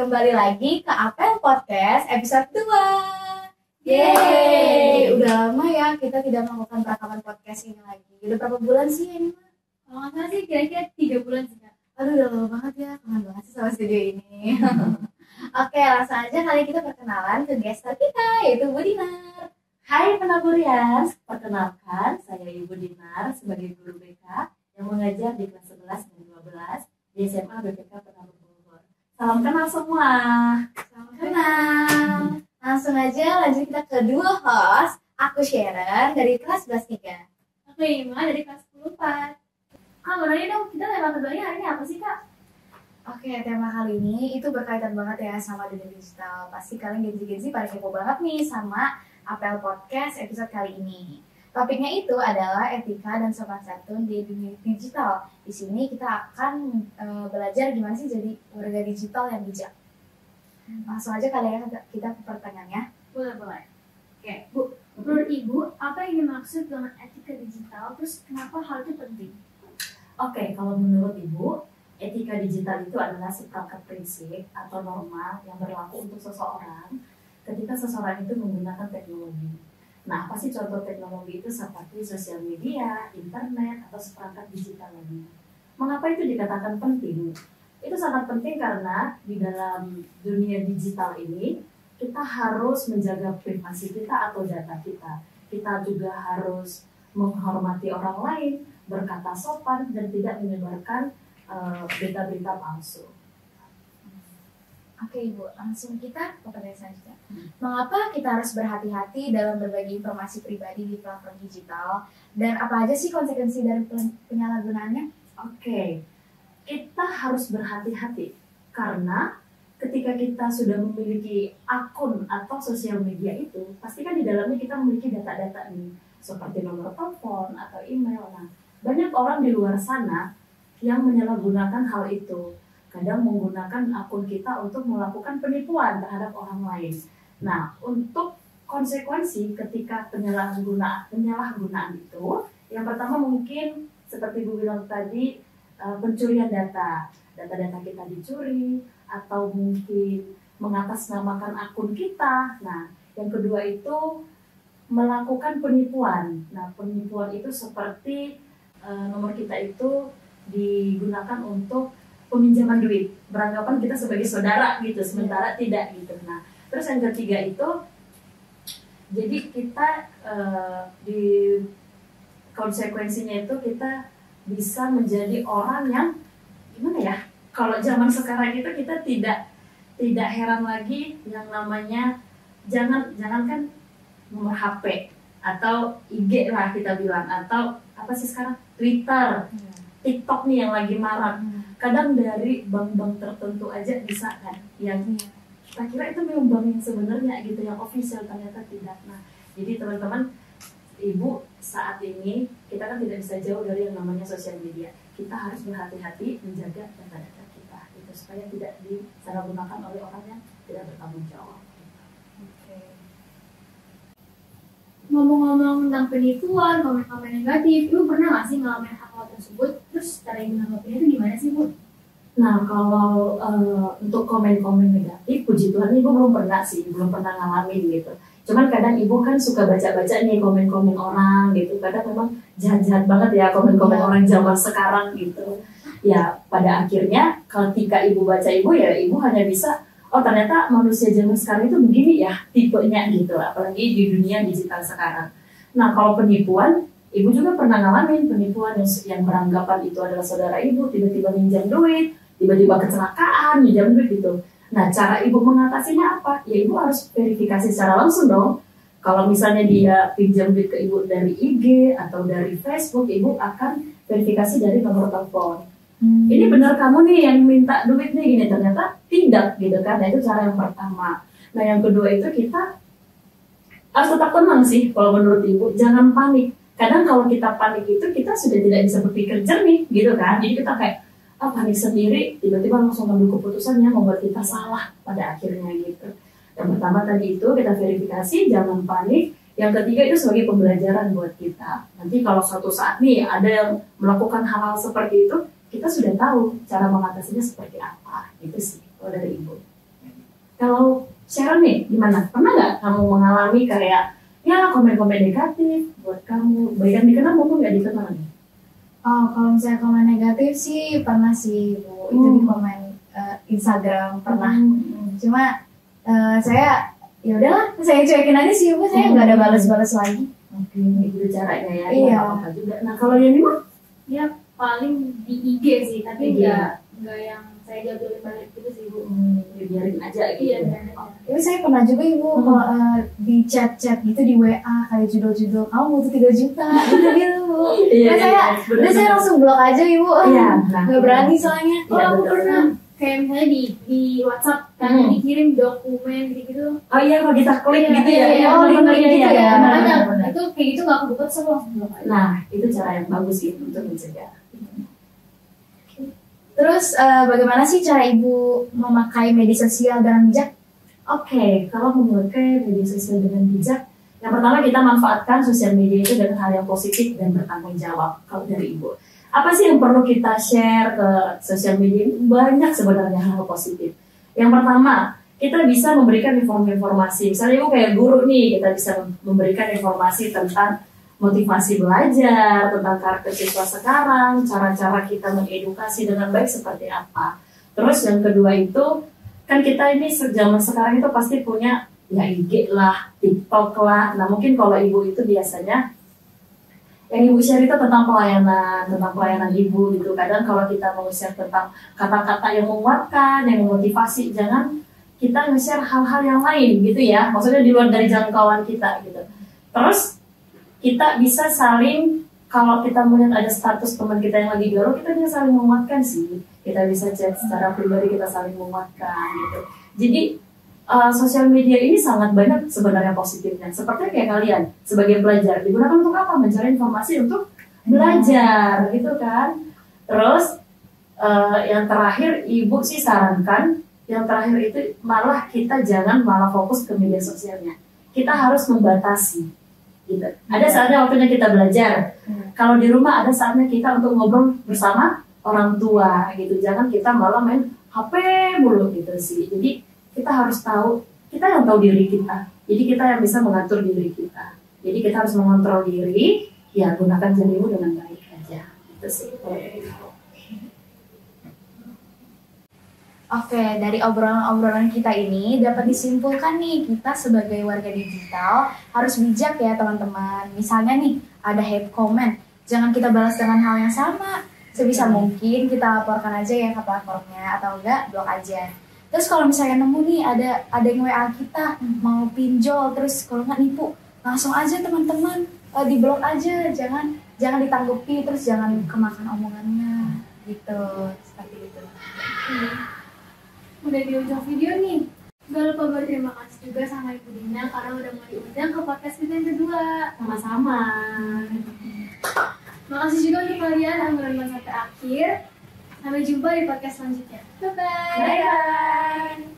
Kembali lagi ke Apel Podcast episode 2. Yeay! Udah lama ya kita tidak melakukan rekaman podcast ini lagi. Udah berapa bulan sih ini? Kalau nggak salah sih kira-kira 3 bulan sih Kak. Aduh udah lama banget ya, kangen banget sih sama studio ini. Oke, langsung aja kali kita perkenalan ke guest star kita, yaitu Bu Dinar. Hai Penaburians, perkenalkan saya Ibu Dinar sebagai guru BK yang mengajar di kelas 11 dan 12 di SMA BPK Penabur Bogor. Salam kenal semua. Salam kenal. Langsung aja lanjut kita ke dua host. Aku Sharon dari kelas 11-3. Aku Ima dari kelas 10-4. Kak, mau nanya dong, kita tema keduanya hari ini apa sih Kak? Oke, tema kali ini itu berkaitan banget ya sama dunia digital. Pasti kalian Gen Z pada kepo banget nih sama Apel Podcast episode kali ini. Topiknya itu adalah etika dan sopan santun di dunia digital. Di sini kita akan belajar gimana sih jadi warga digital yang bijak. Langsung aja kali ya kita ke pertanyaannya. Boleh. Oke, Bu, menurut Ibu, apa yang dimaksud dengan etika digital? Terus kenapa hal itu penting? Oke, kalau menurut Ibu, etika digital itu adalah seperangkat prinsip atau norma yang berlaku untuk seseorang ketika seseorang itu menggunakan teknologi. Nah, apa sih contoh teknologi itu seperti sosial media, internet, atau seperangkat digital lainnya? Mengapa itu dikatakan penting? Itu sangat penting karena di dalam dunia digital ini, kita harus menjaga privasi kita atau data kita. Kita juga harus menghormati orang lain, berkata sopan, dan tidak menyebarkan berita-berita palsu. Oke Ibu, langsung kita ke pertanyaan selanjutnya. Mengapa kita harus berhati-hati dalam berbagi informasi pribadi di platform digital? Dan apa aja sih konsekuensi dari penyalahgunaannya? Oke, kita harus berhati-hati karena ketika kita sudah memiliki akun atau sosial media itu, pasti kan di dalamnya kita memiliki data-data nih, seperti nomor telepon atau email. Nah, banyak orang di luar sana yang menyalahgunakan hal itu. Kadang menggunakan akun kita untuk melakukan penipuan terhadap orang lain. Nah, untuk konsekuensi ketika penyalahgunaan itu, yang pertama mungkin seperti Bu bilang tadi, pencurian data kita dicuri, atau mungkin mengatasnamakan akun kita. Nah, yang kedua itu melakukan penipuan. Nah, penipuan itu seperti nomor kita itu digunakan untuk peminjaman duit, beranggapan kita sebagai saudara gitu, sementara tidak gitu. Nah, terus yang ketiga itu, jadi kita di konsekuensinya itu kita bisa menjadi orang yang gimana ya? Kalau zaman sekarang itu kita tidak heran lagi yang namanya jangankan nomor HP atau IG lah kita bilang, atau apa sih sekarang Twitter, TikTok nih yang lagi marak. Kadang dari bank-bank tertentu aja bisa kan, yang kita kira itu memang bank yang sebenarnya gitu, yang official, ternyata tidak. Nah, jadi teman-teman, Ibu, saat ini kita kan tidak bisa jauh dari yang namanya sosial media. Kita harus berhati-hati menjaga data-data kita, itu supaya tidak disalahgunakan oleh orang yang tidak bertanggung jawab. Ngomong-ngomong tentang penipuan, komen-komen negatif, Ibu pernah nggak sih ngalamin hal tersebut? Terus cara Ibu nanggapinnya itu gimana sih Bu? Nah, kalau untuk komen-komen negatif, puji Tuhan Ibu belum pernah ngalamin gitu. Cuman kadang Ibu kan suka baca-baca nih komen-komen orang gitu. Kadang memang jahat-jahat banget ya komen-komen orang zaman sekarang gitu. Ya, pada akhirnya ketika Ibu baca ya Ibu hanya bisa, oh ternyata manusia zaman sekarang itu begini ya tipenya gitu, apalagi di dunia digital sekarang. Nah, kalau penipuan, Ibu juga pernah ngalamin penipuan yang beranggapan itu adalah saudara Ibu, tiba-tiba minjam duit, tiba-tiba kecelakaan, minjam duit gitu. Nah, cara Ibu mengatasinya apa? Ya Ibu harus verifikasi secara langsung dong. Kalau misalnya dia pinjam duit ke Ibu dari IG atau dari Facebook, Ibu akan verifikasi dari nomor telepon. Ini benar kamu nih yang minta duit nih gini, ternyata tidak gitu kan. Nah, itu cara yang pertama. Nah, yang kedua itu kita harus tetap tenang sih kalau menurut Ibu, jangan panik. Kadang kalau kita panik itu kita sudah tidak bisa berpikir jernih gitu kan. Jadi kita kayak panik sendiri, tiba-tiba langsung ambil keputusan yang membuat kita salah pada akhirnya gitu. Yang pertama tadi itu kita verifikasi, jangan panik. Yang ketiga itu sebagai pembelajaran buat kita. Nanti kalau suatu saat nih ada yang melakukan hal-hal seperti itu, kita sudah tahu cara mengatasinya seperti apa. Itu sih kalau dari Ibu. Kalau Sharon nih, gimana? Pernah nggak kamu mengalami kayak ya komen-komen negatif buat kamu, baik yang dikenal maupun nggak dikenal nih? Oh, kalau misalnya komen negatif sih pernah sih Bu. Itu di komen Instagram pernah. Cuma saya ya udahlah, saya cuekin aja sih Bu. Saya nggak ada balas-balas lagi. Oke, itu caranya ya. Iya. Nggak apa-apa juga. Nah kalau yang ini mah? Ya paling di IG sih, tapi Iya. nggak yang saya jawab balik gitu sih Bu. Biarin aja gitu. Iya, biarin aja. Tapi saya pernah juga Ibu kalau di chat-chat gitu di WA kayak judul-judul kamu butuh 3 juta gitu Bu. Iya, Udah saya langsung blok aja Ibu. Iya. Nggak berani soalnya. Oh, aku pernah kayak misalnya di WhatsApp kan dikirim dokumen gitu. Oh iya, kalau kita klik gitu ya. Iya, oh, link gitu ya. Makanya Benar. itu kayak gitu nggak kebuka, saya langsung blok aja. Nah, itu cara yang bagus gitu untuk mencegah. Terus bagaimana sih cara Ibu memakai media sosial dengan bijak? Oke, kalau memakai media sosial dengan bijak, yang pertama kita manfaatkan sosial media itu dengan hal yang positif dan bertanggung jawab. Kalau dari Ibu, apa sih yang perlu kita share ke sosial media? Banyak sebenarnya hal positif. Yang pertama, kita bisa memberikan informasi. Misalnya Ibu kayak guru nih, kita bisa memberikan informasi tentang motivasi belajar, tentang karakter siswa sekarang, cara-cara kita mengedukasi dengan baik seperti apa. Terus yang kedua itu, kan kita ini zaman sekarang itu pasti punya ya IG lah, TikTok lah. Nah mungkin kalau Ibu itu biasanya yang Ibu share itu tentang pelayanan Ibu gitu. Kadang kalau kita mau share tentang kata-kata yang menguatkan, yang memotivasi, jangan kita nge-share hal-hal yang lain gitu ya. Maksudnya di luar dari jangkauan kita gitu. Terus kita bisa saling, kalau kita melihat ada status teman kita yang lagi galau, kita bisa saling menguatkan sih. Kita bisa chat secara pribadi, kita saling menguatkan gitu. Jadi sosial media ini sangat banyak sebenarnya positifnya. Seperti kayak kalian sebagai pelajar digunakan untuk apa? Mencari informasi untuk belajar gitu kan. Terus yang terakhir Ibu sih sarankan, yang terakhir itu malah kita jangan malah fokus ke media sosialnya. Kita harus membatasi gitu. Ada saatnya waktunya kita belajar. Kalau di rumah ada saatnya kita untuk ngobrol bersama orang tua gitu. Jangan kita malah main HP mulu gitu sih. Jadi kita harus tahu, kita yang tahu diri kita. Jadi kita yang bisa mengatur diri kita. Jadi kita harus mengontrol diri, ya gunakan jarimu dengan baik aja. Itu sih. Oke, dari obrolan-obrolan kita ini dapat disimpulkan nih, kita sebagai warga digital harus bijak ya teman-teman. Misalnya nih, ada hate comment, jangan kita balas dengan hal yang sama. Sebisa mungkin kita laporkan aja ya ke platformnya, atau enggak blok aja. Terus kalau misalnya nemu nih ada yang WA kita mau pinjol, terus kalau nggak nipu, langsung aja teman-teman di blok aja, jangan ditanggapi, terus jangan kemakan omongannya gitu, seperti itu. Udah di ujung video nih. Gak lupa berterima kasih juga sama Ibu Dina karena udah mau diundang ke podcast kita yang kedua. Sama-sama. Makasih juga untuk kalian yang menonton sampai akhir. Sampai jumpa di podcast selanjutnya. Bye-bye. Bye-bye.